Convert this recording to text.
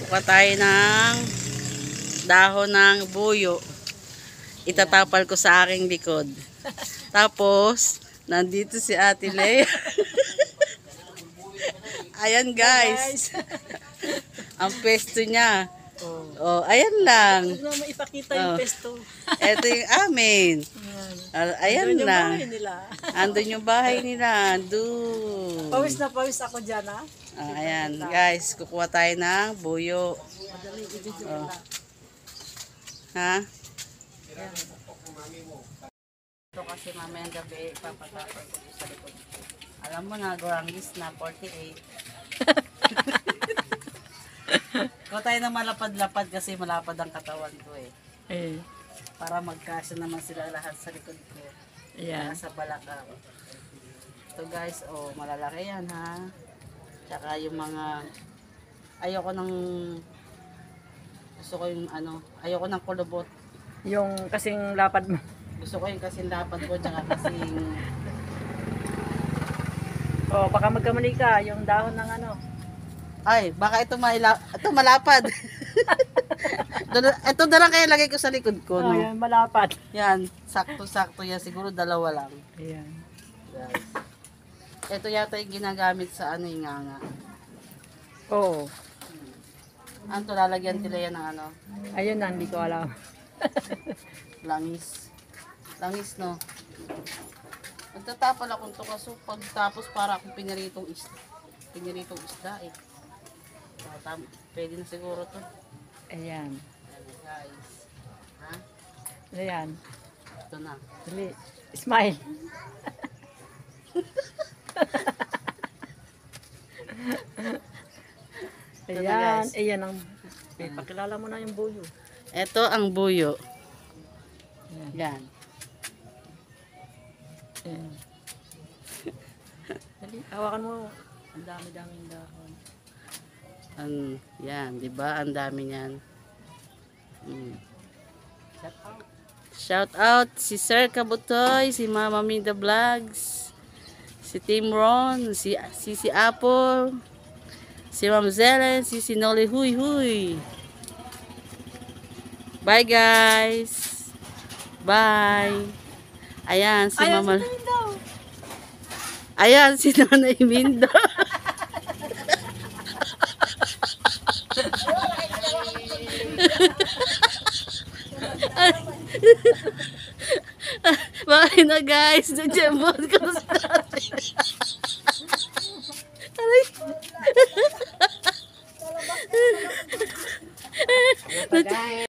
Kuha tayo ng dahon ng buyo. Itatapal ko sa aking likod. Tapos, nandito si Ate Lea. Ayan guys. Ang pesto niya. Oh, ayan lang. Huwag na maipakita yung pesto. Ito yung amin. Ayan Andun yung lang. bahay nila. Andun yung bahay nila. Andun. Pawis na pawis ako dyan, ha? Ayan guys, kukuha tayo ng buyo. Madali, i-video Oh. lang. Ha? Ayan. Ito kasi mamayang gabi, ipapatapos ko sa likod. Alam mo na, Gorangis na 48. Kuha tayo ng malapad-lapad kasi malapad ang katawan ko eh. Eh, Para magkasya naman sila lahat sa likod ko. ayan. Sa balakang. Ito guys, oh, malalaki yan ha. Tsaka yung mga, ayoko ng, gusto ko yung ano, ayoko ng kulubot. Yung kasing lapad mo. Gusto ko yung kasing dapat ko, tsaka kasing, Oh, baka magkamali ka. Yung dahon ng ano. ay, baka ito malapad. Ito na lang kaya lagay ko sa likod ko, Oh, no? yan, malapad. Yan, sakto-sakto yan. Siguro dalawa lang. Ayan. Guys. Ito yata yung ginagamit sa ano yung nganga. Oo. Ano to, lalagyan nila yan ng ano? Ayun na, hindi ko alam. Langis. Langis, no? Nagtatapal akong to kaso pagtapos para akong piniritong isda eh. Pwede na siguro to. Ayan. Ayan, guys. Ha? Ayan. Ito na. Dali. Smile. Ito na, Ayan. guys. Ayan ang... Pakilala mo na yung buyo. Ito ang buyo. Ayan. Yan. Ayan. Dali. Hawakan mo. Ang dami-daming dahon. Yan, di ba? Ang dami niyan. Shout out. Shout out si Sir Kabutoy, si Mama Minda Vlogs, si Team Ron, si Apple, si Ma'am Zelen, si Noli Huy Huy. Bye guys. Bye. Ayan si Mama. Ayan si Nanay Minda. Bye na guys. Nandiyan ko sa atin. Aray.